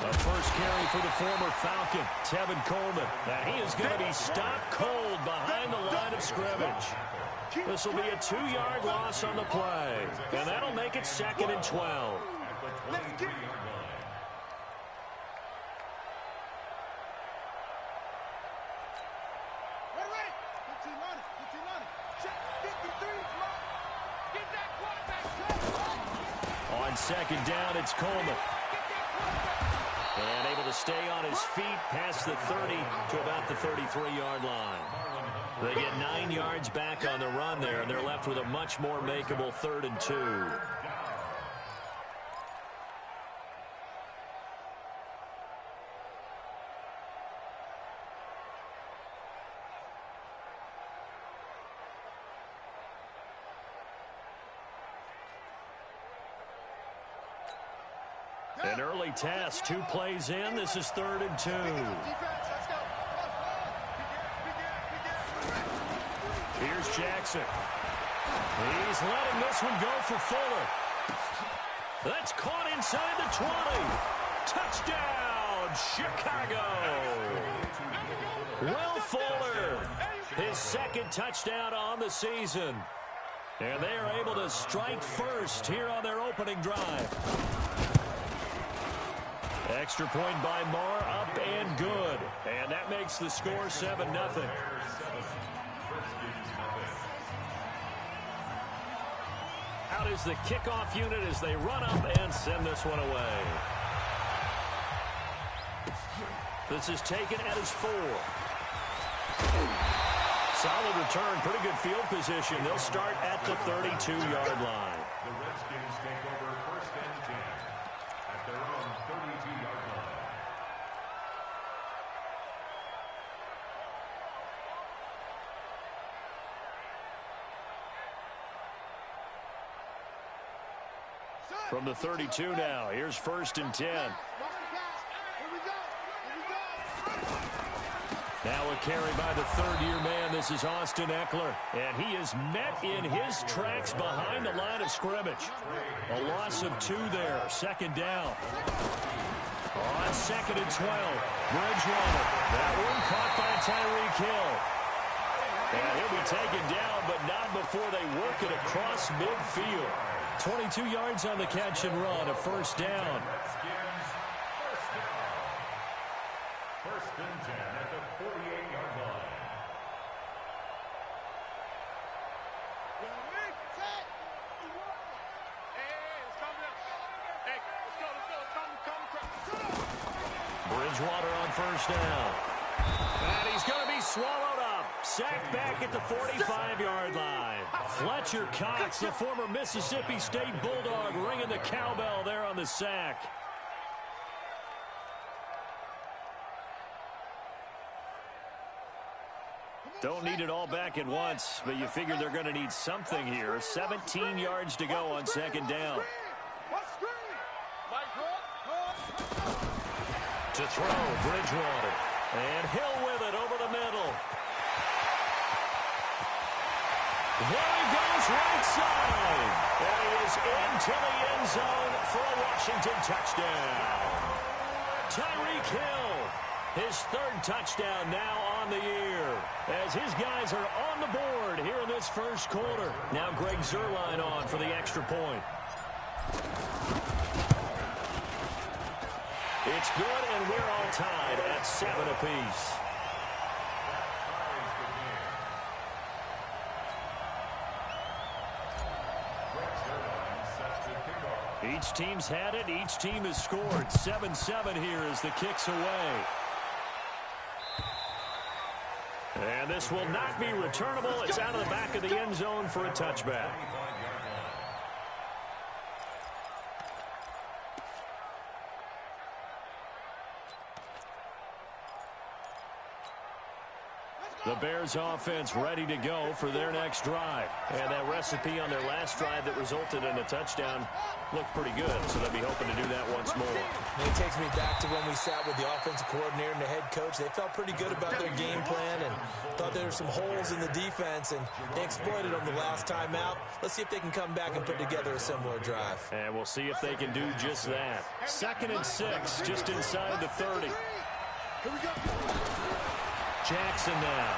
The first carry for the former Falcon, Tevin Coleman. And he is going to be stopped cold behind the line of scrimmage. This will be a 2-yard loss on the play. And that'll make it 2nd and 12. On 2nd down, it's Coleman. And able to stay on his feet past the 30 to about the 33-yard line. They get 9 yards back on the run there, and they're left with a much more makeable 3rd and 2. An early test, 2 plays in. This is 3rd and 2. Here's Jackson. He's letting this one go for Fuller. That's caught inside the 20. Touchdown, Chicago. Will Fuller, his 2nd touchdown on the season. And they are able to strike first here on their opening drive. Extra point by Marr, up and good. And that makes the score 7-0. Out is the kickoff unit as they run up and send this one away. This is taken at his 4. Solid return, pretty good field position. They'll start at the 32-yard line. The Redskins take over 1st and 10 at their own 32-yard line. From the 32 now, here's 1st and 10. Now a carry by the 3rd-year man. This is Austin Eckler. And he is met in his tracks behind the line of scrimmage. A loss of 2 there. 2nd down. On 2nd and 12. Bridgewater. That one caught by Tyreek Hill. And he'll be taken down, but not before they work it across midfield. 22 yards on the catch and run. A 1st down. 1st and 10 at the 48-yard line. Bridgewater on 1st down. And he's going to be swallowed up. Sacked back at the 45-yard line. Fletcher Cox, the former Mississippi State Bulldog, ringing the cowbell there on the sack. Don't need it all back at once, but you figure they're going to need something here. 17 yards to go on 2nd down. To throw, Bridgewater. And Hill with it over the middle. There he goes, right side. And he is into the end zone for a Washington touchdown. Tyreek Hill, his 3rd touchdown now on the year, as his guys are on the board here in this 1st quarter. Now Greg Zuerlein on for the extra point. It's good, and we're all tied at 7 apiece. Each team's had it. Each team has scored. 7-7 here as the kick's away. And this will not be returnable. It's out of the back of the end zone for a touchback. The Bears offense ready to go for their next drive. And that recipe on their last drive that resulted in a touchdown looked pretty good, so they'll be hoping to do that once more. And it takes me back to when we sat with the offensive coordinator and the head coach. They felt pretty good about their game plan and thought there were some holes in the defense, and they exploited them the last time out. Let's see if they can come back and put together a similar drive. And we'll see if they can do just that. 2nd and 6, just inside the 30. Here we go. Jackson now.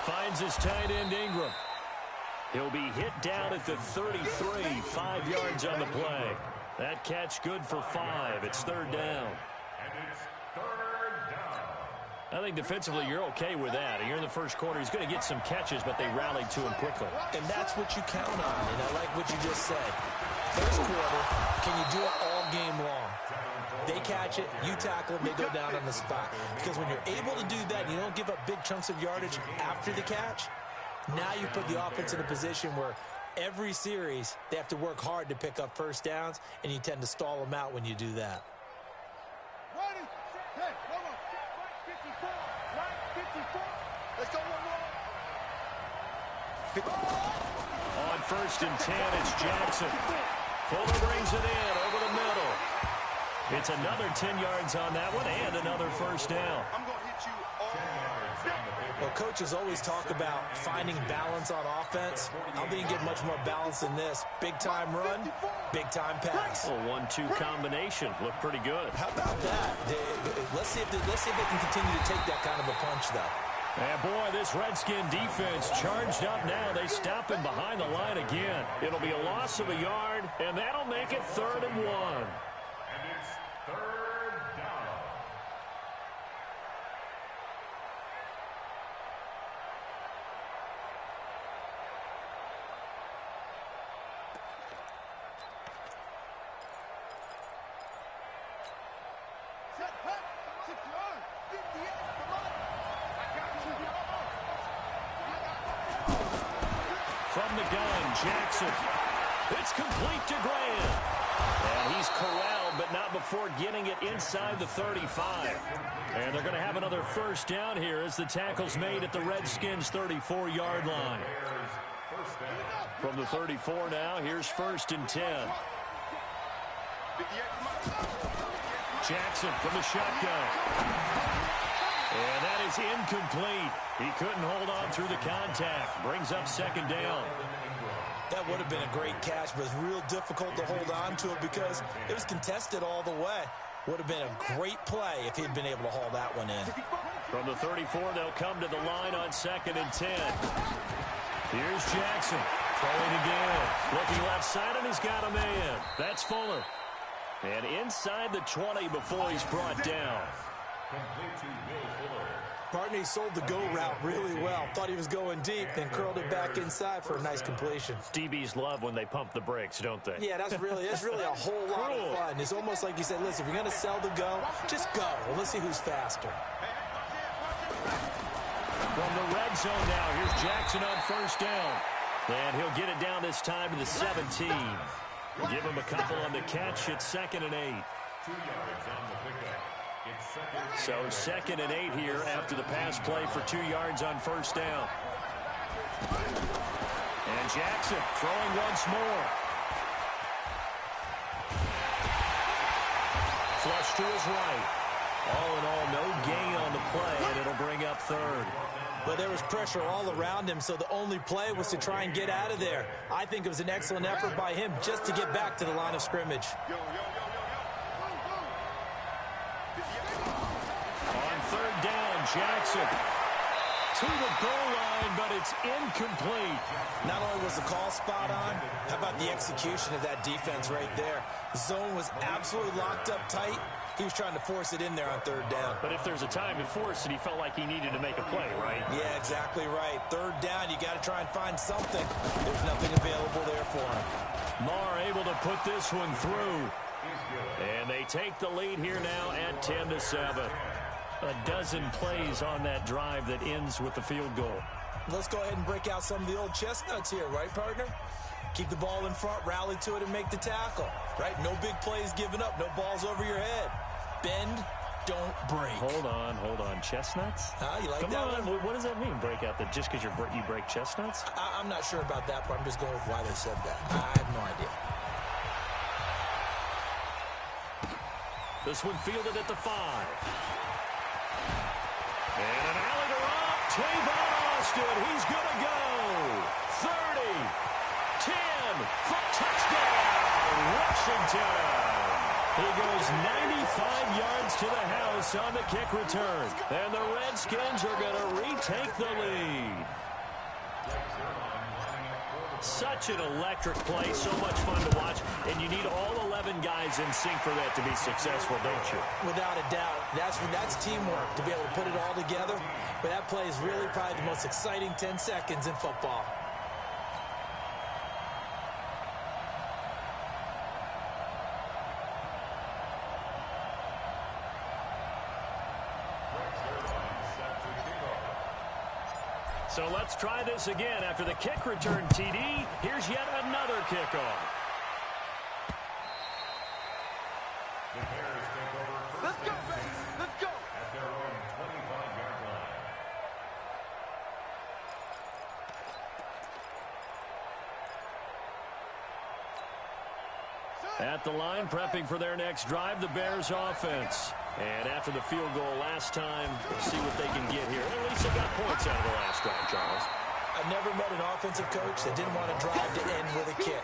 Finds his tight end Ingram. He'll be hit down at the 33, 5 yards on the play. That catch good for 5. It's 3rd down. And it's 3rd down. I think defensively you're okay with that. You're in the first quarter. He's going to get some catches, but they rallied to him quickly. And that's what you count on, and I like what you just said. First quarter, can you do it all game long? They catch it, you tackle them, they go down on the spot. Because when you're able to do that and you don't give up big chunks of yardage after the catch, now you put the offense in a position where every series they have to work hard to pick up first downs, and you tend to stall them out when you do that. Ready, set, come on. 54, right, 54. Let's go, one. On 1st and 10, it's Jackson. Fuller brings it in over the middle. It's another 10 yards on that one and another first down. I'm going to hit you all. Well, coaches always talk about finding balance on offense. I don't think you get much more balance than this. Big-time run, big-time pass. A 1-2 combination. Looked pretty good. How about that? Let's see if they can continue to take that kind of a punch, though. And boy, this Redskin defense charged up now. They stop him behind the line again. It'll be a loss of a yard, and that'll make it 3rd and 1. And it's 3rd down. Set, back, 6 yards, 58, come on. I got you. From the gun, Jackson. It's complete to Graham. And he's corralled, but not before getting it inside the 35. And they're going to have another first down here as the tackle's made at the Redskins' 34-yard line. First down. From the 34 now, here's 1st and 10. 58, come on. Jackson from the shotgun. And that is incomplete. He couldn't hold on through the contact. Brings up 2nd down. That would have been a great catch, but it's real difficult to hold on to it because it was contested all the way. Would have been a great play if he'd been able to haul that one in. From the 34, they'll come to the line on 2nd and 10. Here's Jackson. Throwing again. Looking left side, and he's got a man. That's Fuller. And inside the 20 before he's brought down. Complete to Will Fuller. Partner, he sold the go route really well. Thought he was going deep, then curled it back inside for a nice completion. DBs love when they pump the brakes, don't they? Yeah, that's really a whole lot of fun. It's almost like you said, listen, if you're going to sell the go, just go. Well, let's see who's faster. From the red zone now, here's Jackson on 1st down. And he'll get it down this time to the 17. Give him a couple on the catch at 2nd and 8. 2 yards on the pickup. It's 2nd. So 2nd and 8 here after the pass play for 2 yards on 1st down. And Jackson throwing once more. Flush to his right. All in all, no gain on the play, and it'll bring up 3rd. But there was pressure all around him, so the only play was to try and get out of there. I think it was an excellent effort by him just to get back to the line of scrimmage. On 3rd down, Jackson to the goal line, but it's incomplete. Not only was the call spot on, how about the execution of that defense right there? The zone was absolutely locked up tight. He was trying to force it in there on 3rd down. But if there's a time to force it, he felt like he needed to make a play, right? Yeah, exactly right. 3rd down, you got to try and find something. There's nothing available there for him. Marr able to put this one through. And they take the lead here now at 10-7. A dozen plays on that drive that ends with the field goal. Let's go ahead and break out some of the old chestnuts here, right, partner? Keep the ball in front, rally to it, and make the tackle, right? No big plays given up, no balls over your head. Bend, don't break. Hold on. Chestnuts? You like Come that on. one? What does that mean? Break out just because you break chestnuts? I'm not sure about that, but I'm just going with why they said that. I have no idea. This one fielded at the 5. And an alley to Rob. Tavon Austin. He's going to go. 30. 10. For touchdown. Washington. He goes 95 yards to the house on the kick return. And the Redskins are going to retake the lead. Such an electric play, so much fun to watch, and you need all 11 guys in sync for that to be successful, don't you? Without a doubt. That's teamwork, to be able to put it all together. But that play is really probably the most exciting 10 seconds in football. So let's try this again. After the kick return TD, here's yet another kickoff. The Bears take over Let's first go, and 10 Bears. Let's go. at their own 25-yard line. At the line, prepping for their next drive, the Bears offense. And after the field goal last time, we'll see what they can get here. At least they got points out of the last drive, Charles. I've never met an offensive coach that didn't want to drive to end with a kick.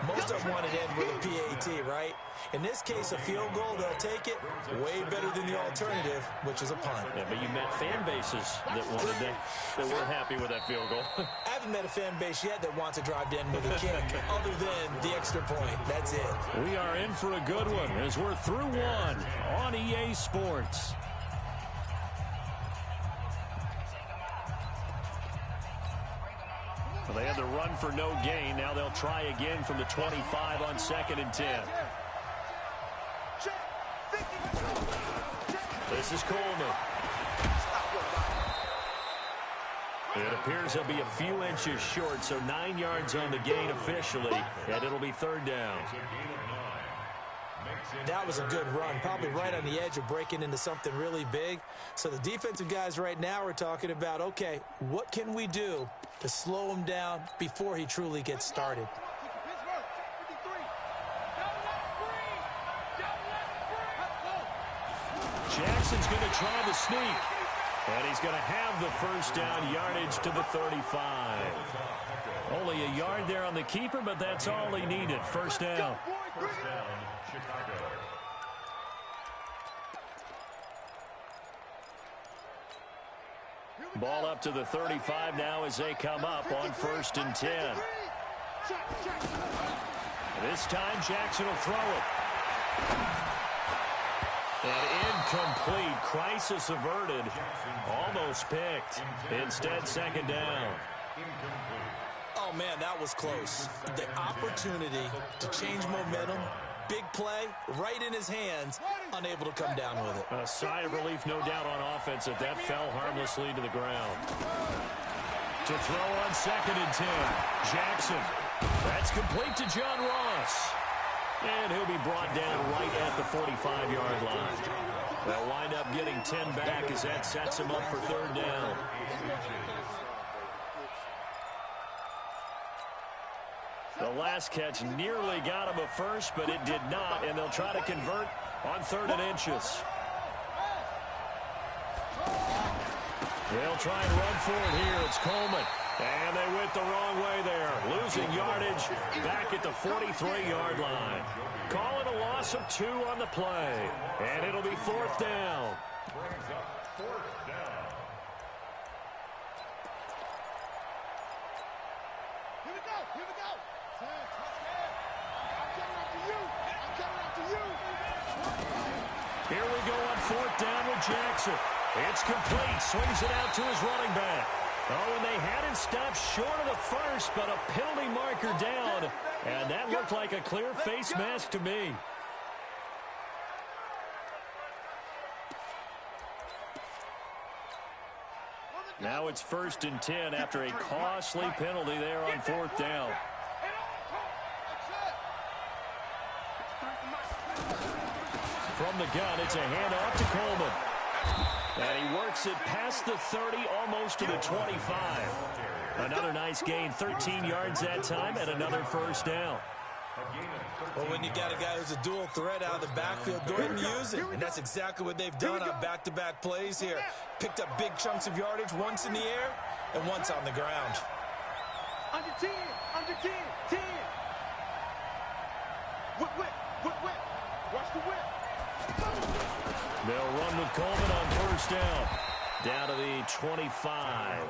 Most of them want to end with a PAT, right? In this case, a field goal, they'll take it. Way better than the alternative, which is a punt. Yeah, but you met fan bases that wanted that weren't happy with that field goal. I haven't met a fan base yet that wants to drive to end with a kick, other than the extra point. That's it. We are in for a good one as we're through one on EA Sports. Well, they had the run for no gain. Now they'll try again from the 25 on 2nd and 10. This is Coleman. It appears he'll be a few inches short, so 9 yards on the gain officially, and it'll be 3rd down. That was a good run, probably right on the edge of breaking into something really big. So the defensive guys right now are talking about, okay, what can we do to slow him down before he truly gets started? Jackson's going to try the sneak. And he's going to have the 1st down, yardage to the 35. Only a yard there on the keeper, but that's all he needed. 1st down. First down, Chicago. Ball up to the 35 now as they come up on 1st and 10. This time Jackson will throw it. And incomplete. Crisis averted. Almost picked. Instead, 2nd down. Oh, man, that was close. The opportunity to change momentum, big play, right in his hands, unable to come down with it. A sigh of relief, no doubt, on offense that fell harmlessly to the ground. To throw on 2nd and 10. Jackson. That's complete to John Ross. And he'll be brought down right at the 45-yard line. They'll wind up getting 10 back as that sets him up for 3rd down. The last catch nearly got him a first, but it did not, and they'll try to convert on 3rd and inches. They'll try and run for it here. It's Coleman. And they went the wrong way there. Losing yardage back at the 43-yard line. Call it a loss of 2 on the play. And it'll be 4th down. Brings up 4th down. Here we go. Here we go. I'm coming after you. I'm coming after you. Here we go on 4th down with Jackson. It's complete. Swings it out to his running back. Oh, and they had it stopped short of the first, but a penalty marker down. And that looked like a clear face mask to me. Now it's 1st and 10 after a costly penalty there on 4th down. From From the gun, it's a handoff to Coleman. And he works it past the 30, almost to the 25. Another nice gain, 13 yards that time, and another first down. Well, when you got a guy who's a dual threat out of the backfield, go ahead and use it. And that's exactly what they've done on back-to-back plays here. Picked up big chunks of yardage, once in the air and once on the ground. Under 10, under 10, 10. Whip, whip, whip, whip. Watch the whip. They'll run with Coleman on first down. Down to the 25.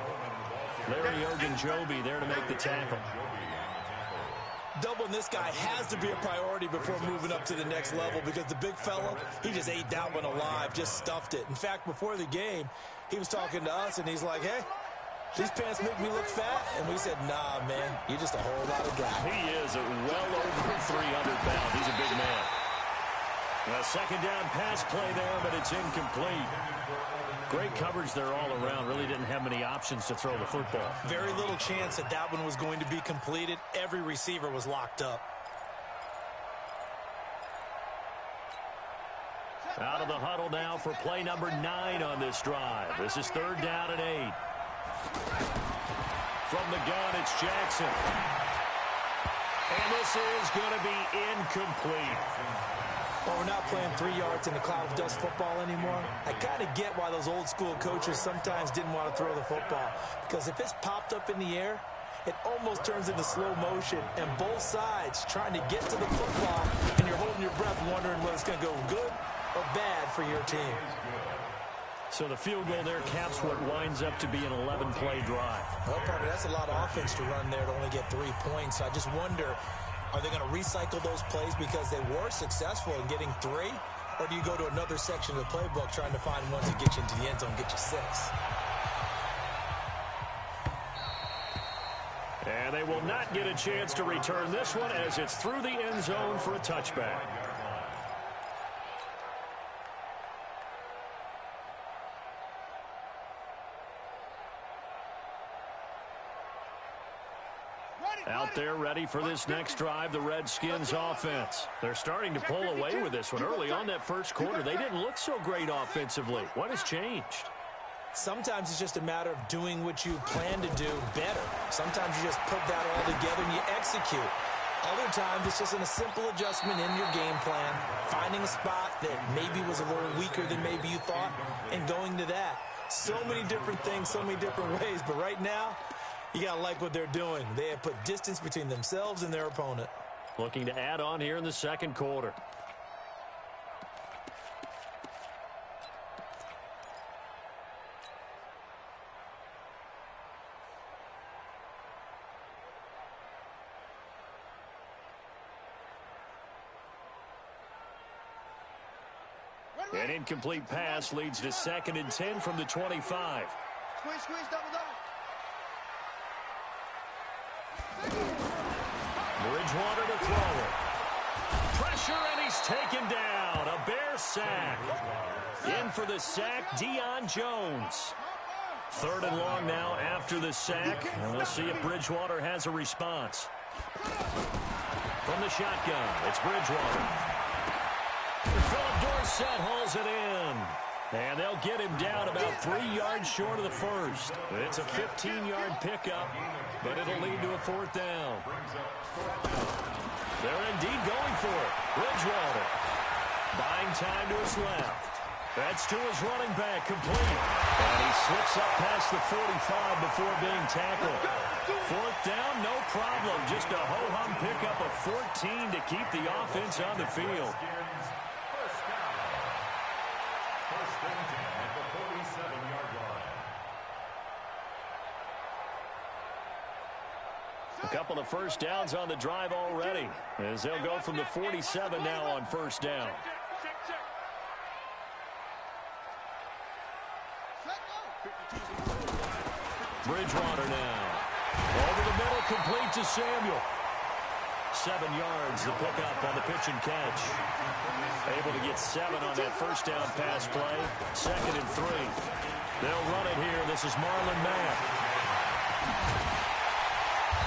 Larry Ogunjobi there to make the tackle. Doubling this guy has to be a priority before moving up to the next level because the big fella, he just ate that one alive, just stuffed it. In fact, before the game, he was talking to us, and he's like, hey, these pants make me look fat. And we said, nah, man, you're just a whole lot of guy. He is well over 300 pounds. He's a big man. A second down pass play there, but it's incomplete. Great coverage there all around. Really didn't have many options to throw the football. Very little chance that that one was going to be completed. Every receiver was locked up. Out of the huddle now for play number 9 on this drive. This is third down and 8. From the gun, it's Jackson. And this is going to be incomplete. Well, we're not playing 3 yards in a cloud of dust football anymore. I kind of get why those old school coaches sometimes didn't want to throw the football. Because if it's popped up in the air, it almost turns into slow motion. And both sides trying to get to the football, and you're holding your breath wondering whether it's going to go good or bad for your team. So the field goal there caps what winds up to be an 11-play drive. Well, partner, that's a lot of offense to run there to only get 3 points. So I just wonder, are they going to recycle those plays because they were successful in getting 3? Or do you go to another section of the playbook trying to find ones that get you into the end zone, get you 6? And they will not get a chance to return this one as it's through the end zone for a touchback. Out there ready for this next drive, the Redskins offense. They're starting to pull away with this one. Early on that first quarter, they didn't look so great offensively. What has changed? Sometimes it's just a matter of doing what you plan to do better. Sometimes you just put that all together and you execute. Other times it's just a simple adjustment in your game plan, finding a spot that maybe was a little weaker than maybe you thought, and going to that. So many different things, so many different ways, but right now, you got to like what they're doing. They have put distance between themselves and their opponent. Looking to add on here in the second quarter. An incomplete pass leads to 2nd and 10 from the 25. Squeeze, squeeze, double, double. Bridgewater to throw it. Pressure, and he's taken down. A Bear sack. In for the sack, Deion Jones. 3rd and long now after the sack, and we'll see if Bridgewater has a response. From the shotgun, it's Bridgewater. Philip Dorsett hauls it in. And they'll get him down about 3 yards short of the first. It's a 15-yard pickup, but it'll lead to a 4th down. They're indeed going for it. Bridgewater buying time to his left. That's to his running back, complete. And he slips up past the 45 before being tackled. 4th down, no problem. Just a ho-hum pickup of 14 to keep the offense on the field. A couple of first downs on the drive already, as they'll go from the 47 now on first down. Bridgewater now. Over the middle, complete to Samuel. 7 yards, the pickup on the pitch and catch. Able to get 7 on that first down pass play. 2nd and 3. They'll run it here. This is Marlon Mack.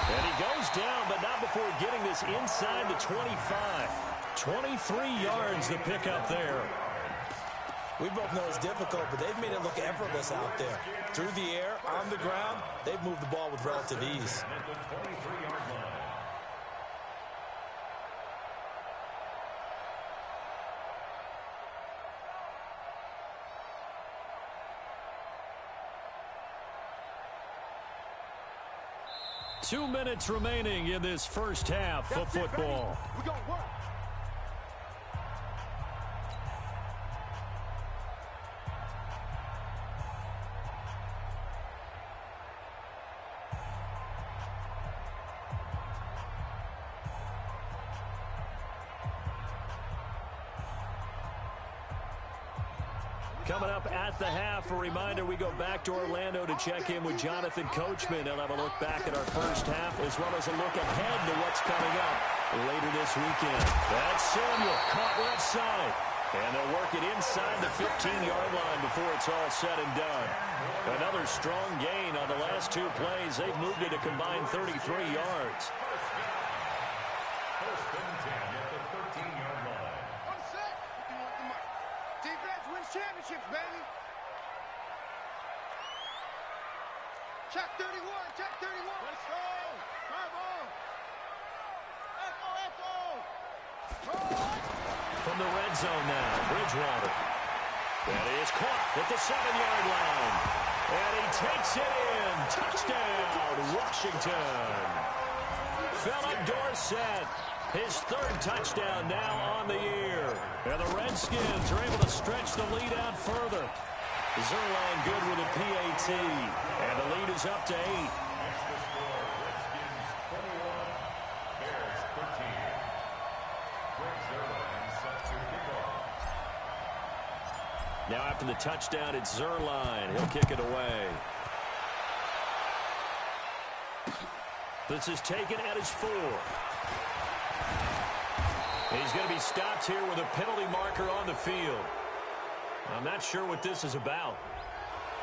And he goes down, but not before getting this inside the 25. 23 yards the pickup there. We both know it's difficult, but they've made it look effortless out there. Through the air, on the ground, they've moved the ball with relative ease. At the 23-yard line. 2 minutes remaining in this first half of football. We're going to work. Coming up at the half, a reminder, we go back to Orlando to check in with Jonathan Coachman. He'll have a look back at our first half as well as a look ahead to what's coming up later this weekend. That's Samuel, caught left side. And they'll work it inside the 15-yard line before it's all said and done. Another strong gain on the last two plays. They've moved it a combined 33 yards. First and 10 at the 13-yard line. On set. If you want the money. Defense wins championships, baby. Check 31. Check 31. Let's go. Come on. Echo, echo. From the red zone now, Bridgewater. And he is caught at the 7-yard line. And he takes it in. Touchdown, Washington. Philip Dorsett, his third touchdown now on the year. And the Redskins are able to stretch the lead out further. Zerline good with a PAT. And the lead is up to 8. Extra score, Redskins 21, Bears 13. Greg Zerline set to kickoff. Now after the touchdown, it's Zerline. He'll kick it away. This is taken at his 4. He's going to be stopped here with a penalty marker on the field. I'm not sure what this is about.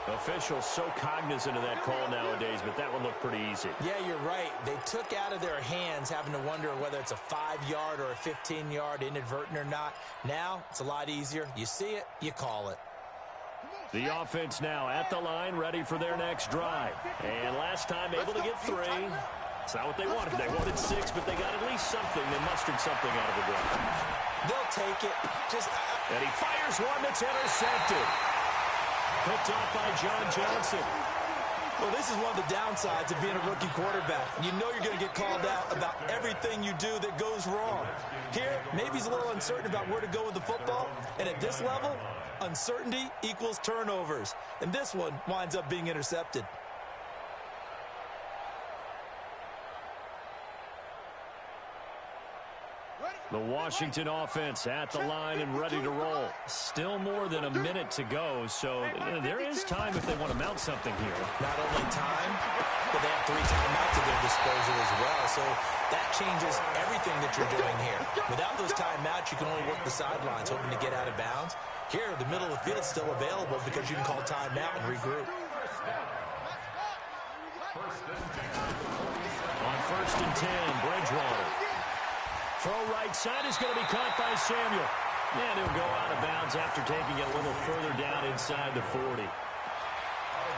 Officials so cognizant of that call nowadays, but that one looked pretty easy. Yeah, you're right. They took out of their hands having to wonder whether it's a 5-yard or a 15-yard inadvertent or not. Now, it's a lot easier. You see it, you call it. The offense now at the line, ready for their next drive. And last time able to get 3. It's not what they wanted. They wanted 6, but they got at least something. They mustered something out of the drive. They'll take it. And he fires one that's intercepted. Picked off by John Johnson. Well, this is one of the downsides of being a rookie quarterback. You know you're going to get called out about everything you do that goes wrong. Here, maybe he's a little uncertain about where to go with the football. And at this level, uncertainty equals turnovers. And this one winds up being intercepted. The Washington offense at the line and ready to roll. Still more than a minute to go, so there is time if they want to mount something here. Not only time, but they have 3 timeouts at their disposal as well, so that changes everything that you're doing here. Without those timeouts, you can only work the sidelines, hoping to get out of bounds. Here, the middle of the field's still available because you can call timeout and regroup. On first and 10, Bridgewater. Throw right side is going to be caught by Samuel. And he'll go out of bounds after taking it a little further down inside the 40. Out of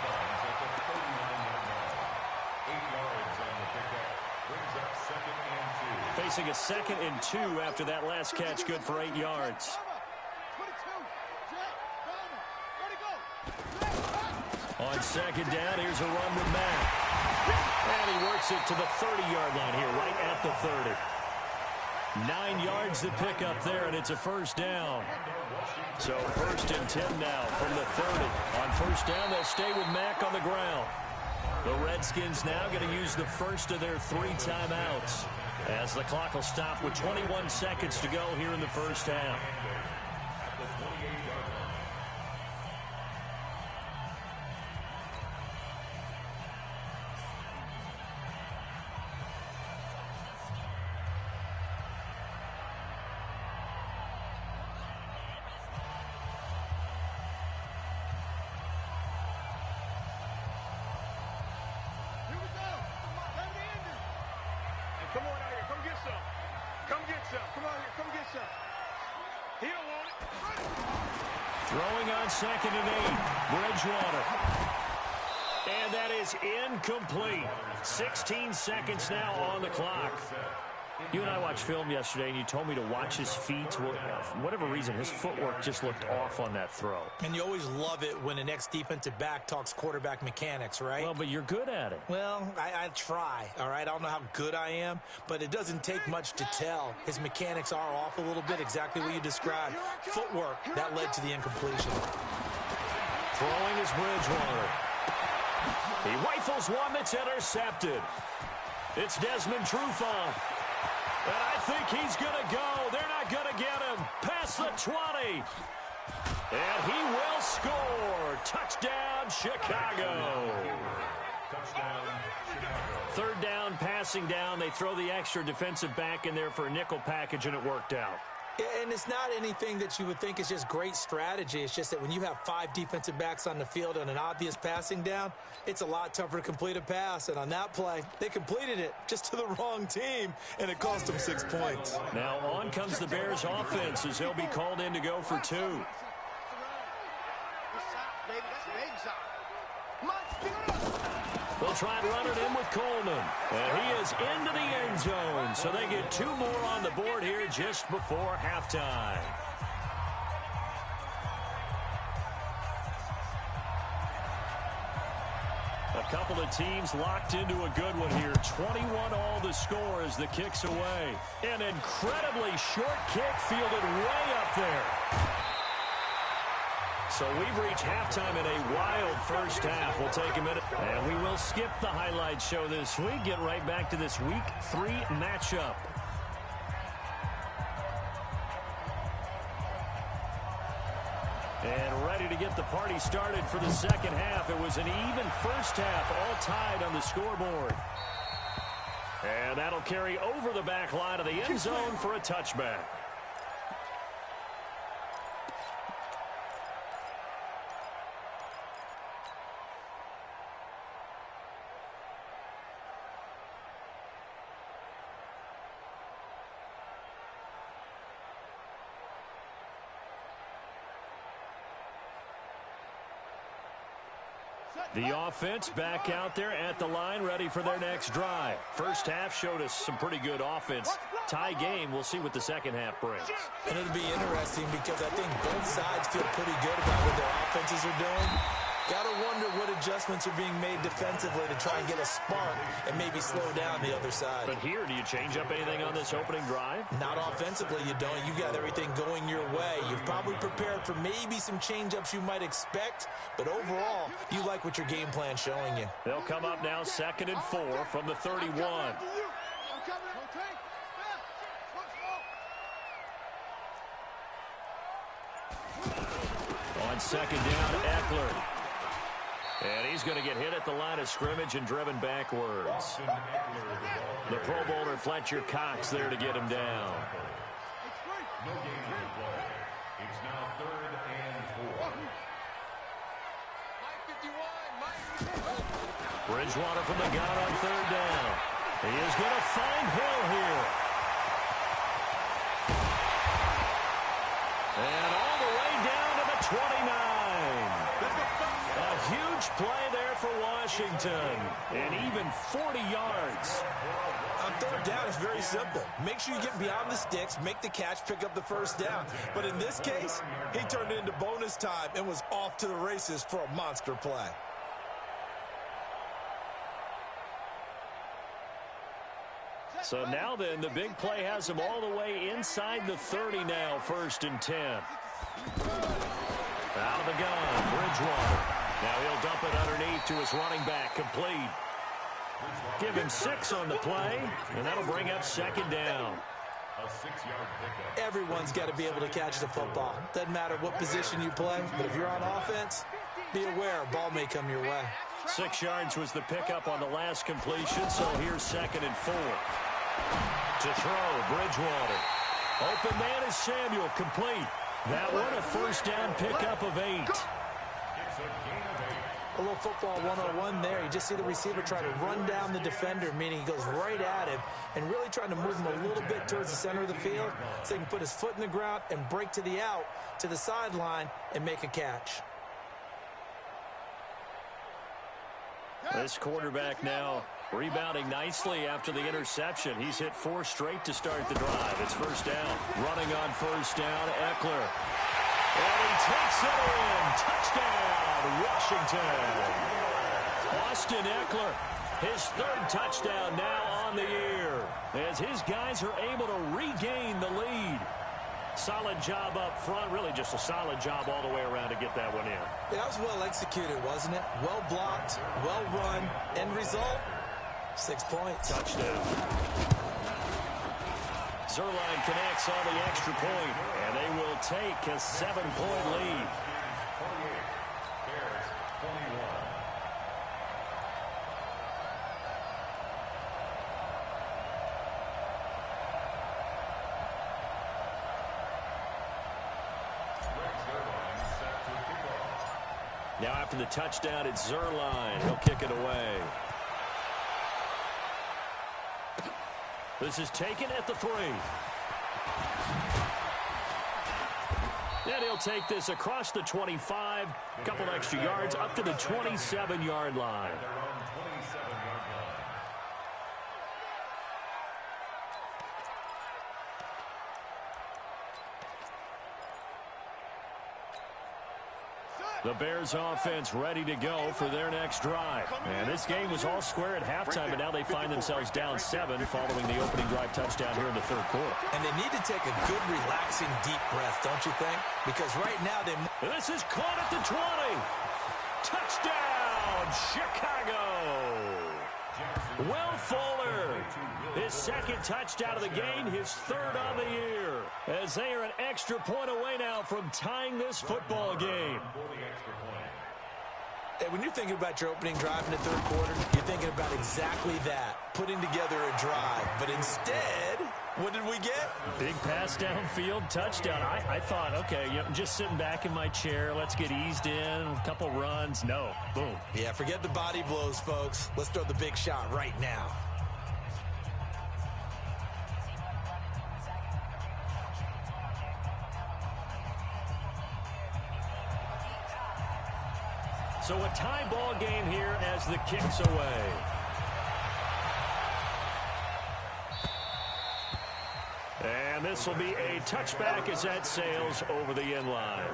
bounds at the 39-yard line. 8 yards on the pickup. Brings up second and 2. Facing a 2nd and 2 after that last catch, good for 8 yards. 22. Jack, Donna. Where'd he go? Jack, On second down, here's a run with Matt. And he works it to the 30-yard line here, right at the 30. 9 yards to pick up there, and it's a first down. So first and 10 now from the 30. On first down, they'll stay with Mack on the ground. The Redskins now going to use the first of their 3 timeouts as the clock will stop with 21 seconds to go here in the first half. here we go. Time to end it. Come on out here. Come get some. Come get some. Come on here. Come get some. He don't want it. Throwing on 2nd and 8. Bridgewater. And that is incomplete. 16 seconds now on the clock. You and I watched film yesterday, and you told me to watch his feet. For whatever reason, his footwork just looked off on that throw. And you always love it when the next defensive back talks quarterback mechanics, right? Well, but you're good at it. Well, I try, all right? I don't know how good I am, but it doesn't take much to tell. His mechanics are off a little bit, exactly what you described. Footwork, that led to the incompletion. Throwing is Bridgewater. He rifles one that's intercepted. It's Desmond Trufant. And I think he's going to go. They're not going to get him. Past the 20. And he will score. Touchdown, Chicago. Touchdown, Chicago. 3rd down, passing down. They throw the extra defensive back in there for a nickel package, and it worked out. And it's not anything that you would think is just great strategy. It's just that when you have 5 defensive backs on the field and an obvious passing down, it's a lot tougher to complete a pass. And on that play, they completed it just to the wrong team, and it cost them 6 points. Now on comes the Bears offense as they'll be called in to go for 2. They'll try and run it in with Coleman. And he is into the end zone. So they get 2 more on the board here just before halftime. A couple of teams locked into a good one here. 21 all the score as the kick's away. An incredibly short kick fielded way up there. So we've reached halftime in a wild first half. We'll take a minute, and we will skip the highlight show this week. Get right back to this Week 3 matchup. And ready to get the party started for the second half. It was an even first half, all tied on the scoreboard. And that'll carry over the back line of the end zone for a touchback. The offense back out there at the line, ready for their next drive. First half showed us some pretty good offense. Tie game, we'll see what the second half brings. And it'll be interesting because I think both sides feel pretty good about what their offenses are doing. Got to wonder what adjustments are being made defensively to try and get a spark and maybe slow down the other side. But here, do you change up anything on this opening drive? Not offensively, you don't. You've got everything going your way. You've probably prepared for maybe some change-ups you might expect, but overall, you like what your game plan's showing you. They'll come up now 2nd and 4 from the 31. On 2nd down, Eckler. And he's going to get hit at the line of scrimmage and driven backwards. The Pro Bowler Fletcher Cox there to get him down. No gain on the play. It's now 3rd and 4. Bridgewater from the gun on 3rd down. He is going to find Hill here. And all the way down to the 29. A huge play there for Washington. And even 40 yards. On 3rd down, it's very simple. Make sure you get beyond the sticks, make the catch, pick up the first down. But in this case, he turned it into bonus time and was off to the races for a monster play. So now then, the big play has him all the way inside the 30 now, 1st and 10. Out of the gun, Bridgewater. Now he'll dump it underneath to his running back, complete. Give him 6 on the play, and that'll bring up 2nd down. A 6-yard pickup. Everyone's got to be able to catch the football. Doesn't matter what position you play, but if you're on offense, be aware a ball may come your way. 6 yards was the pickup on the last completion, so here's 2nd and 4. To throw, Bridgewater. Open man is Samuel, complete. That one a 1st down pickup of 8. It's a gain of 8. A little football 101 there. You just see the receiver try to run down the defender, meaning he goes right at him and really trying to move him a little bit towards the center of the field so he can put his foot in the ground and break to the out, to the sideline, and make a catch. This quarterback now rebounding nicely after the interception. He's hit 4 straight to start the drive. It's first down. Running on first down, Eckler. And he takes it in. Touchdown, Washington. Austin Eckler, his 3rd touchdown now on the year, as his guys are able to regain the lead. Solid job up front, really just a solid job all the way around to get that one in. That was well executed, wasn't it? Well blocked, well run. End result, 6 points. Touchdown. Zerline connects on the extra point, and they will take a 7-point lead. 28, Bears 21. Now after the touchdown, it's Zerline. He'll kick it away. This is taken at the 3. And he'll take this across the 25. A couple extra yards up to the 27-yard line. The Bears offense ready to go for their next drive. And this game was all square at halftime, but now they find themselves down 7 following the opening drive touchdown here in the 3rd quarter. And they need to take a good, relaxing, deep breath, don't you think? Because right now they... This is caught at the 20. Touchdown, Chicago. Will Fuller, his 2nd touchdown of the game, his 3rd on the year, as they are an extra point away now from tying this football game. Hey, when you're thinking about your opening drive in the 3rd quarter, you're thinking about exactly that, putting together a drive. But instead, what did we get? Big pass downfield, touchdown. I thought, okay, I'm just sitting back in my chair. Let's get eased in, a couple runs. No, boom. Yeah, forget the body blows, folks. Let's throw the big shot right now. So a tie ball game here as the kick's away. And this will be a touchback as that sails over the end line.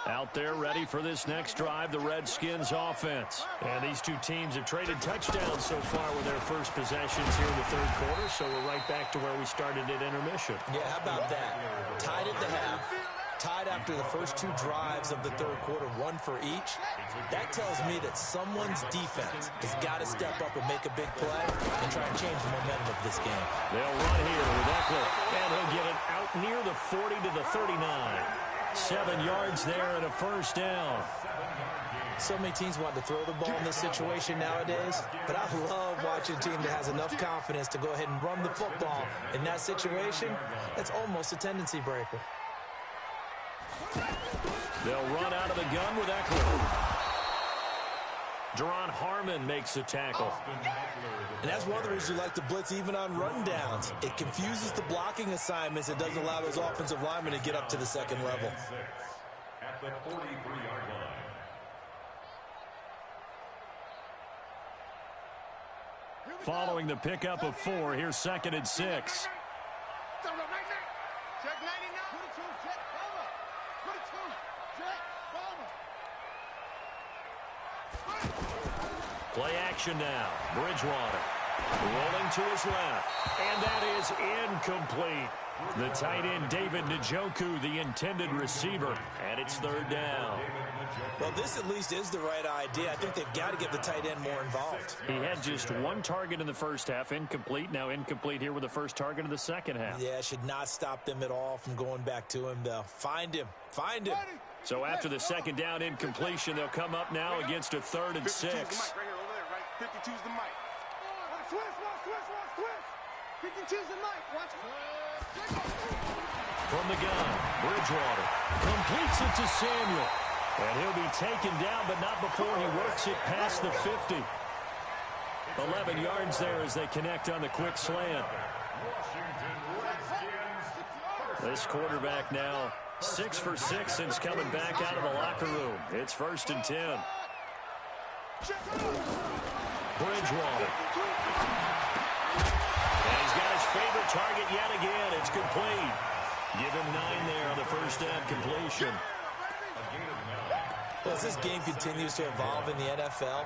Out there ready for this next drive, the Redskins offense. And these two teams have traded touchdowns so far with their first possessions here in the 3rd quarter, so we're right back to where we started at intermission. Yeah, how about that? Tied at the half, tied after the first 2 drives of the 3rd quarter, 1 for each. That tells me that someone's defense has got to step up and make a big play and try and change the momentum of this game. They'll run here with Eckler, and he'll get it out near the 40 to the 39. 7 yards there and a first down. So many teams want to throw the ball in this situation nowadays, but I love watching a team that has enough confidence to go ahead and run the football. In that situation, that's almost a tendency breaker. They'll run out of the gun with Eckler. Deron Harmon makes the tackle. And that's one of the reasons you like to blitz even on rundowns. It confuses the blocking assignments. It doesn't allow those offensive linemen to get up to the second level. At the 43-yard line. Following the pickup of 4, here's 2nd and 6. Check 99. Put it to check bomber. Put it to check bomber. Play action now. Bridgewater rolling to his left. And that is incomplete. The tight end, David Njoku, the intended receiver. And it's 3rd down. Well, this at least is the right idea. I think they've got to get the tight end more involved. He had just 1 target in the first half, incomplete. Now incomplete here with the first target of the second half. Yeah, should not stop them at all from going back to him, though. Find him. Find him. So after the 2nd down incompletion, they'll come up now against a 3rd and 6. 52's the mic. Pick and choose the mic. Watch. From the gun, Bridgewater completes it to Samuel. And he'll be taken down, but not before he works it past the 50. 11 yards there as they connect on the quick slant. This quarterback now 6 for 6 since coming back out of the locker room. It's 1st and 10. Bridgewater. And he's got his favorite target yet again. It's complete. Give him 9 there on the first down completion. Well, as this game continues to evolve in the NFL,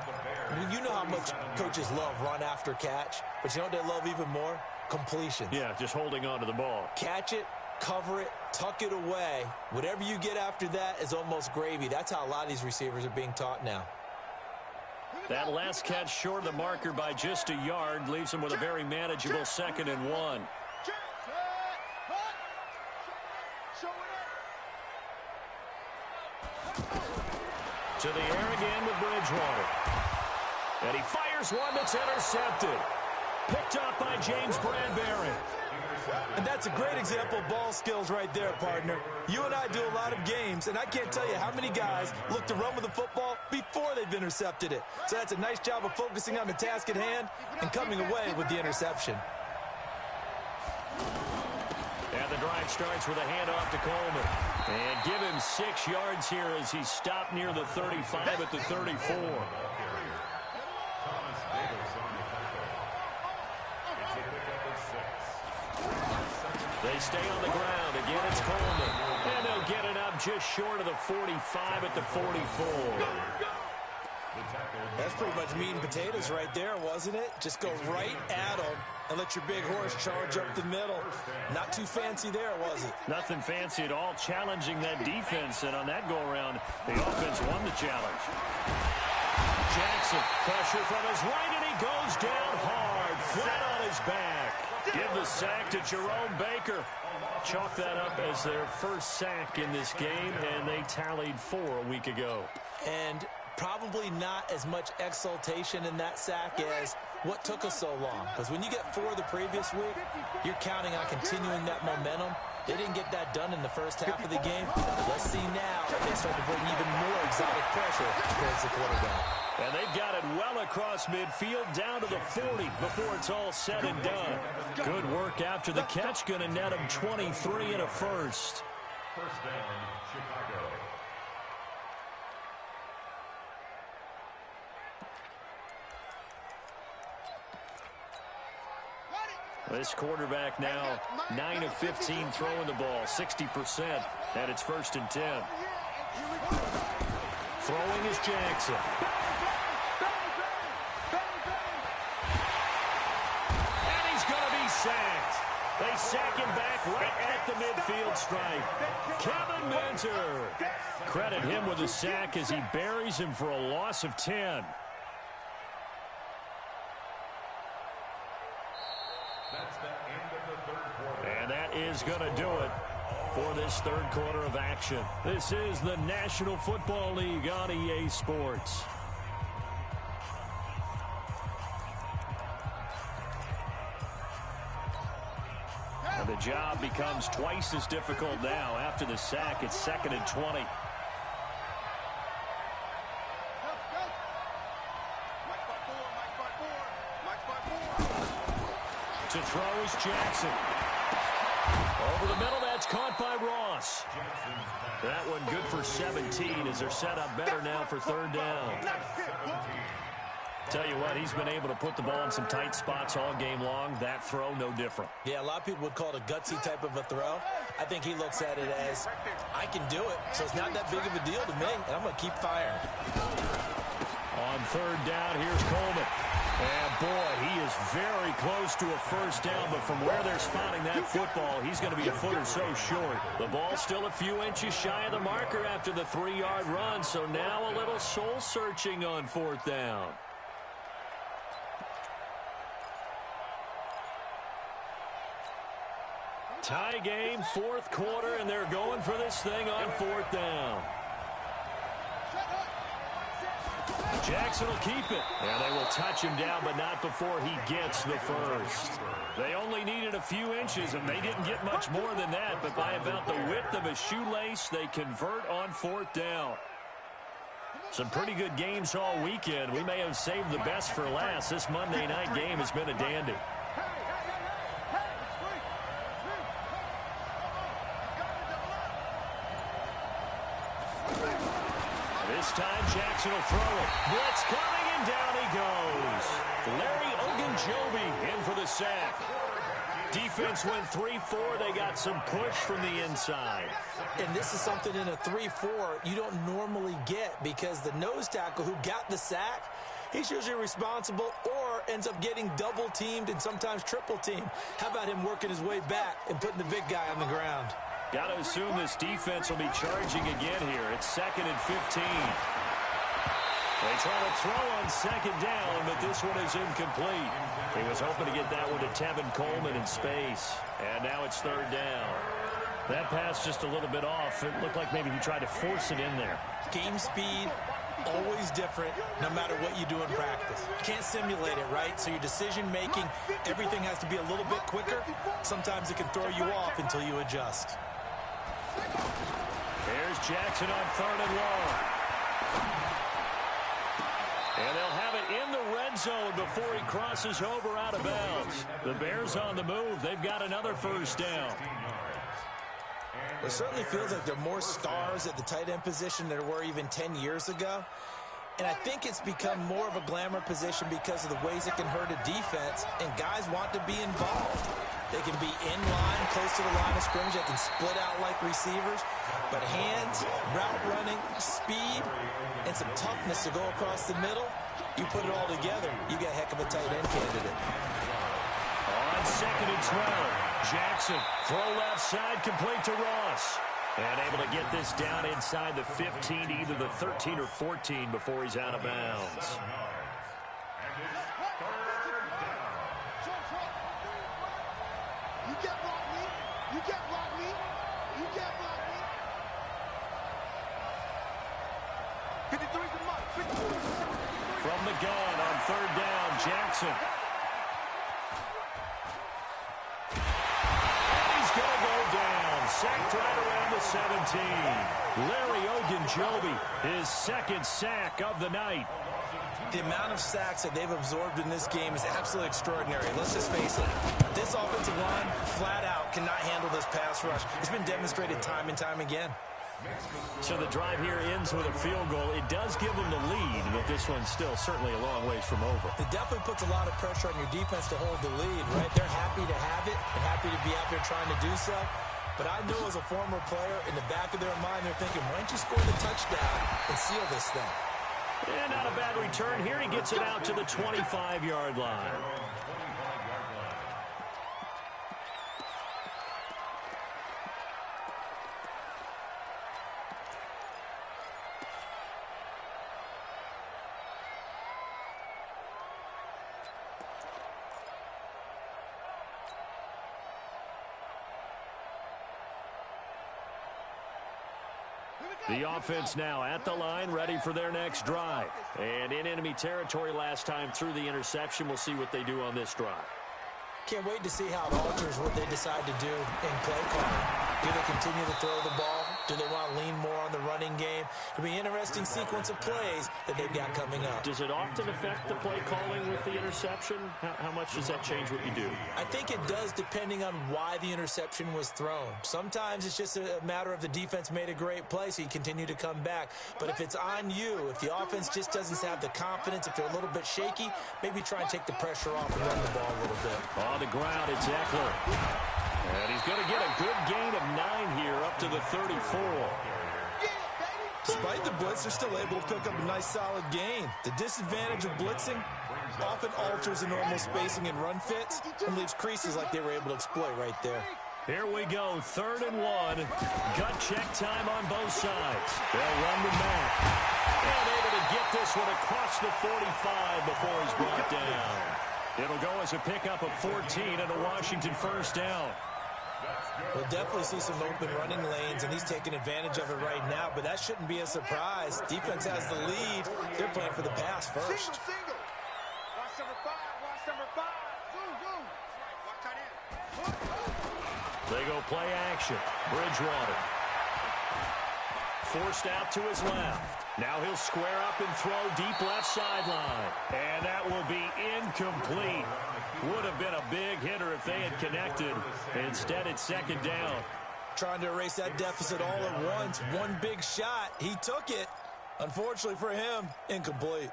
I mean, you know how much coaches love run after catch, but you know what they love even more? Completion. Yeah, just holding on to the ball. Catch it, cover it, tuck it away. Whatever you get after that is almost gravy. That's how a lot of these receivers are being taught now. That last catch short of the marker by just a yard leaves him with a very manageable 2nd and 1. To the air again with Bridgewater. And he fires one that's intercepted. Picked up by James Bradbury. And that's a great example of ball skills right there, partner. You and I do a lot of games, and I can't tell you how many guys look to run with the football before they've intercepted it. So that's a nice job of focusing on the task at hand and coming away with the interception. And the drive starts with a handoff to Coleman. And give him 6 yards here as he's stopped near the 35 at the 34. They stay on the ground. Again, it's Coleman. And they'll get it up just short of the 45 at the 44. That's pretty much meat and potatoes right there, wasn't it? Just go right at them and let your big horse charge up the middle. Not too fancy there, was it? Nothing fancy at all, challenging that defense. And on that go-around, the offense won the challenge. Jackson, pressure from his right, and he goes down hard, flat on his back. Give the sack to Jerome Baker. Chalk that up as their first sack in this game, and they tallied 4 a week ago. And probably not as much exultation in that sack as what took us so long. Because when you get 4 the previous week, you're counting on continuing that momentum. They didn't get that done in the first half of the game. Let's see now if they start to bring even more exotic pressure towards the quarterback. And they've got it well across midfield down to the 40 before it's all said and done. Good work after the catch. Going to net them 23 and a first. First down, Chicago. This quarterback now 9 of 15 throwing the ball, 60%, and it's 1st and 10. Throwing is Jackson. And he's going to be sacked. They sack him back right at the midfield stripe. Kevin Minter. Credit him with a sack as he buries him for a loss of 10. That's the end of the third quarter. And that is going to do it for this third quarter of action. This is the National Football League on EA Sports. And the job becomes twice as difficult now. After the sack, it's 2nd and 20. To throw is Jackson. Over the middle, that's caught by Ross. That one good for 17 as they're set up better now for 3rd down. Tell you what, he's been able to put the ball in some tight spots all game long. That throw, no different. Yeah, a lot of people would call it a gutsy type of a throw. I think he looks at it as, I can do it, so it's not that big of a deal to me, and I'm going to keep firing. On 3rd down, here's Coleman. And, boy, he is very close to a first down, but from where they're spotting that football, he's going to be a foot or so short. The ball's still a few inches shy of the marker after the 3-yard run, so now a little soul-searching on 4th down. Tie game, 4th quarter, and they're going for this thing on 4th down. Jackson will keep it. And they will touch him down, but not before he gets the first. They only needed a few inches, and they didn't get much more than that. But by about the width of a shoelace, they convert on fourth down. Some pretty good games all weekend. We may have saved the best for last. This Monday night game has been a dandy. This time Jackson will throw it. Blitz coming, and down he goes. Larry Ogunjobi in for the sack. Defense went 3-4. They got some push from the inside. And this is something in a 3-4 you don't normally get, because the nose tackle who got the sack, he's usually responsible or ends up getting double-teamed and sometimes triple-teamed. How about him working his way back and putting the big guy on the ground? Got to assume this defense will be charging again here. It's 2nd and 15. They try to throw on 2nd down, but this one is incomplete. He was hoping to get that one to Tevin Coleman in space. And now it's 3rd down. That pass just a little bit off. It looked like maybe he tried to force it in there. Game speed, always different, no matter what you do in practice. You can't simulate it, right? So your decision-making, everything has to be a little bit quicker. Sometimes it can throw you off until you adjust. Here's Jackson on 3rd and long. And they'll have it in the red zone before he crosses over out of bounds. The Bears on the move. They've got another first down. It certainly feels like there are more stars at the tight end position than there were even 10 years ago. And I think it's become more of a glamour position because of the ways it can hurt a defense, and guys want to be involved. They can be in line, close to the line of scrimmage. They can split out like receivers. But hands, route running, speed, and some toughness to go across the middle, you put it all together, you got a heck of a tight end candidate. On 2nd and 12, Jackson, throw left side, complete to Ross. And able to get this down inside the 15, either the 13 or 14 before he's out of bounds. You can't block me. You can't block me. You can't block me. 53's a mark. 53. From the gun on 3rd down, Jackson. And he's going to go down. Sacked right around the 17. Larry Ogunjobi, his 2nd sack of the night. The amount of sacks that they've absorbed in this game is absolutely extraordinary. Let's just face it. This offensive line, flat out, cannot handle this pass rush. It's been demonstrated time and time again. So the drive here ends with a field goal. It does give them the lead, but this one's still certainly a long ways from over. It definitely puts a lot of pressure on your defense to hold the lead, right? They're happy to have it and happy to be out there trying to do so. But I know as a former player, in the back of their mind, they're thinking, why don't you score the touchdown and seal this thing? And not a bad return here. He gets it out to the 25-yard line. The offense now at the line, ready for their next drive. And in enemy territory last time through the interception. We'll see what they do on this drive. Can't wait to see how it alters what they decide to do in play calling. Do they continue to throw the ball? Do they want to lean more on the running game? It'll be an interesting sequence of plays that they've got coming up. Does it often affect the play calling with the interception? How much does that change what you do? I think it does, depending on why the interception was thrown. Sometimes it's just a matter of the defense made a great play, so you continue to come back. But if it's on you, if the offense just doesn't have the confidence, if they're a little bit shaky, maybe try and take the pressure off and run the ball a little bit. On the ground, it's Eckler. And he's going to get a good gain of 9 here up to the 34. Despite the blitz, they're still able to pick up a nice solid gain. The disadvantage of blitzing often alters the normal spacing and run fits and leaves creases like they were able to exploit right there. Here we go, 3rd and 1. Gut check time on both sides. They'll run the Mack. And able to get this one across the 45 before he's brought down. It'll go as a pickup of 14 and a Washington first down. We'll definitely see some open running lanes, and he's taking advantage of it right now, but that shouldn't be a surprise. Defense has the lead. They're playing for the pass first. Single. Watch number 5. Watch number 5. Zoom. Watch tight end. They go play action. Bridgewater. Forced out to his left. Now he'll square up and throw deep left sideline. And that will be incomplete. Would have been a big hitter if they had connected. Instead, it's second down. Trying to erase that deficit all at once. One big shot. He took it. Unfortunately for him, incomplete.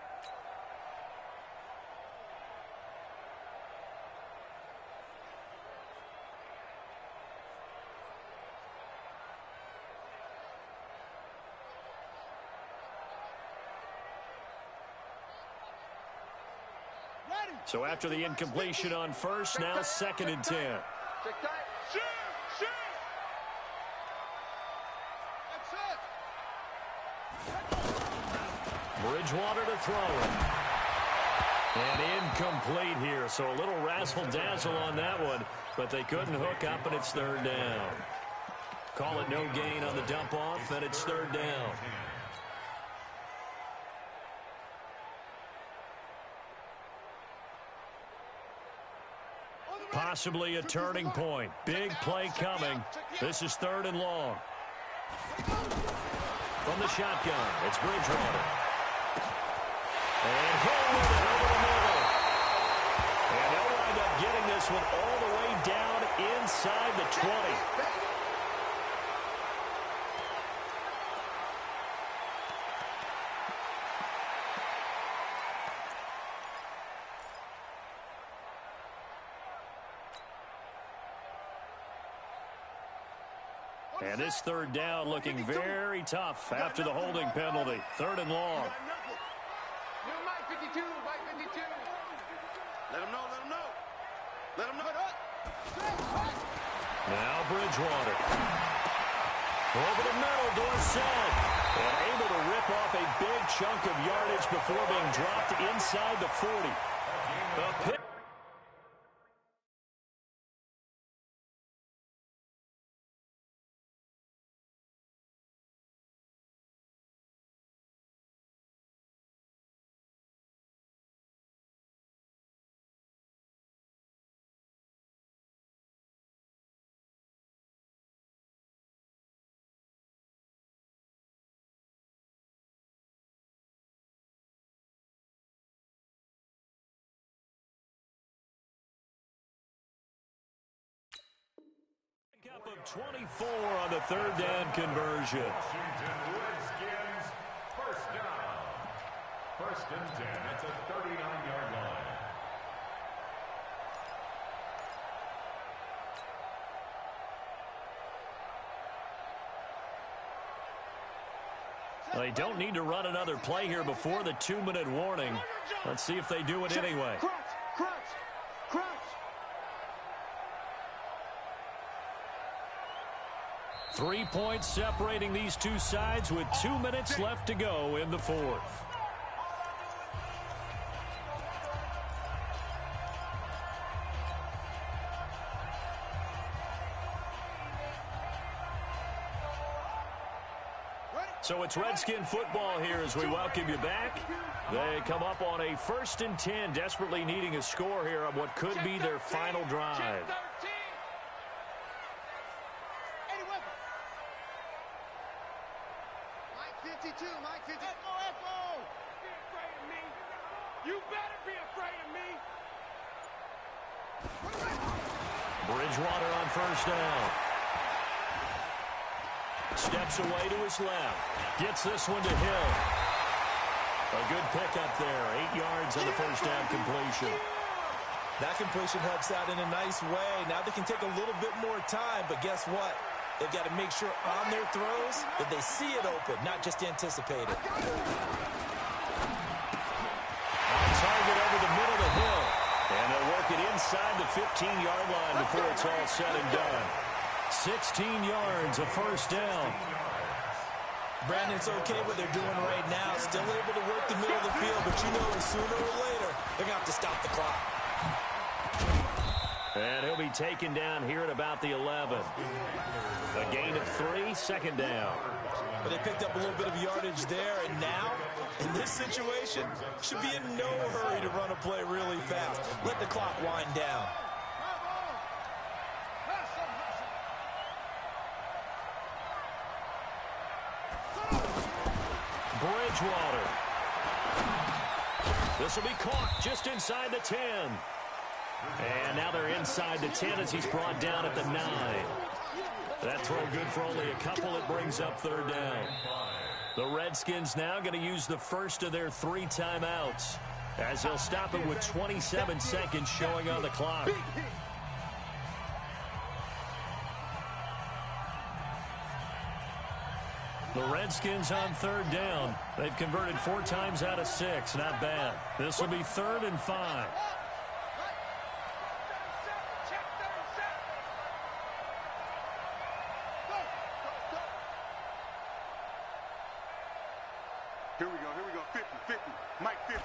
So after the incompletion on first, now second and 10. Check tight. Shoot. That's it. Bridgewater to throw it. And incomplete here. So a little razzle-dazzle on that one, but they couldn't hook up, and it's third down. Call it no gain on the dump-off, and it's third down. Possibly a turning point. Big play coming. This is third and long. From the shotgun, it's Bridgewater. And Hill with it over the middle. And they'll wind up getting this one all the way down inside the 20. And this third down looking very tough after the holding penalty. Third and long. Mike 52. Let him know. Now Bridgewater. Over the middle, Dorsett. And able to rip off a big chunk of yardage before being dropped inside the 40. A pick. Up of 24 on the third down conversion. Washington Redskins, first down. First and 10 at the 39-yard line. They don't need to run another play here before the 2-minute warning. Let's see if they do it anyway. Crunch. 3 points separating these two sides with 2 minutes left to go in the fourth. So it's Redskin football here as we welcome you back. They come up on a 1st and 10, desperately needing a score here on what could be their final drive. Mike 52. Echo. Be afraid of me. You better be afraid of me. Bridgewater on first down. Steps away to his left. Gets this one to Hill. A good pickup there. 8 yards on the first down completion. That completion helps out in a nice way. Now they can take a little bit more time, but guess what? They've got to make sure on their throws that they see it open, not just anticipate it. On target over the middle to Hill. And they'll work it inside the 15-yard line before it's all said and done. 16 yards, a first down. Brandon, it's okay what they're doing right now. Still able to work the middle of the field, but you know sooner or later they're going to have to stop the clock. And he'll be taken down here at about the 11. A gain of 3, second down. But they picked up a little bit of yardage there, and now, in this situation, should be in no hurry to run a play really fast. Let the clock wind down. Bridgewater. This will be caught just inside the 10. And now they're inside the 10 as he's brought down at the 9. That throw good for only a couple. It brings up third down. The Redskins now going to use the first of their 3 timeouts as they'll stop it with 27 seconds showing on the clock. The Redskins on third down. They've converted 4 times out of 6. Not bad. This will be 3rd and 5. Here we go. 50. Mike 50.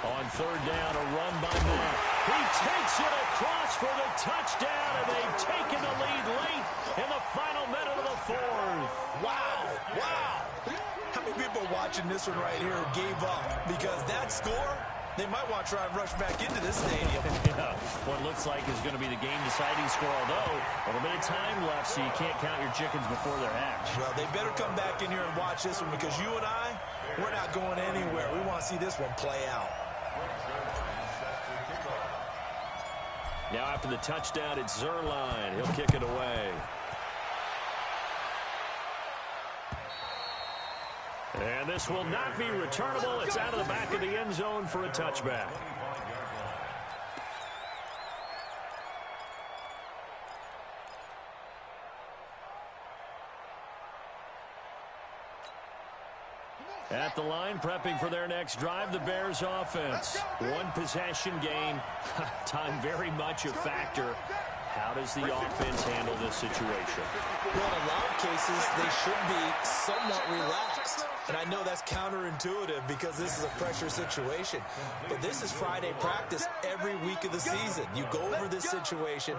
On third down, a run by Matt. He takes it across for the touchdown, and they've taken the lead late in the final minute of the 4th. Wow. How many people watching this one right here who gave up? Because that score, they might want to try and rush back into this stadium. Yeah, what looks like is going to be the game-deciding score, although a little bit of time left, so you can't count your chickens before they're hatched. Well, they better come back in here and watch this one, because you and I, we're not going anywhere. We want to see this one play out. Now after the touchdown, it's Zerline. He'll kick it away. And this will not be returnable. It's out of the back of the end zone for a touchback. At the line, prepping for their next drive, the Bears offense. 1 possession game. Time very much a factor. How does the offense handle this situation? Well, in a lot of cases, they should be somewhat relaxed. And I know that's counterintuitive because this is a pressure situation. But this is Friday practice every week of the season. You go over this situation,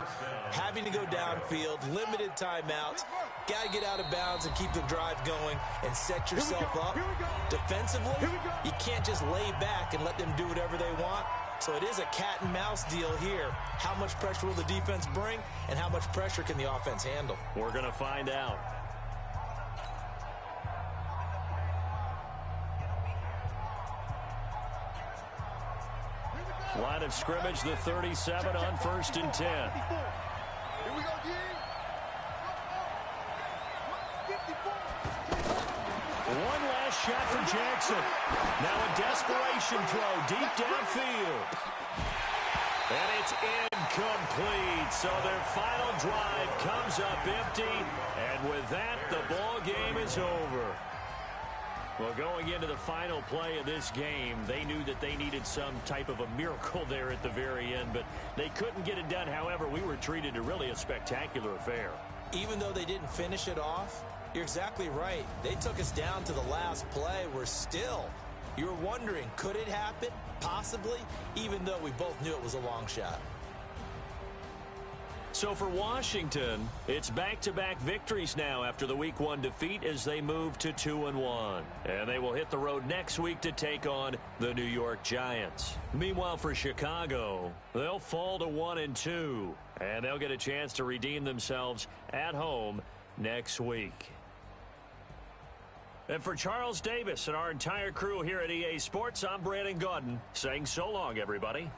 having to go downfield, limited timeouts, got to get out of bounds and keep the drive going and set yourself up. Defensively, you can't just lay back and let them do whatever they want. So it is a cat and mouse deal here. How much pressure will the defense bring, and how much pressure can the offense handle? We're going to find out. Line of scrimmage, the 37 on 1st and 10. Here we go, D. 54. One last shot for Jackson. Now a desperation throw deep downfield. And it's incomplete. So their final drive comes up empty. And with that, the ball game is over. Well, going into the final play of this game, they knew that they needed some type of a miracle there at the very end, but they couldn't get it done. However, we were treated to really a spectacular affair. Even though they didn't finish it off, you're exactly right. They took us down to the last play. We're still, you were wondering, could it happen? Possibly, even though we both knew it was a long shot. So for Washington, it's back-to-back victories now after the Week 1 defeat as they move to 2-1. And they will hit the road next week to take on the New York Giants. Meanwhile, for Chicago, they'll fall to 1-2. And they'll get a chance to redeem themselves at home next week. And for Charles Davis and our entire crew here at EA Sports, I'm Brandon Gaudin saying so long, everybody.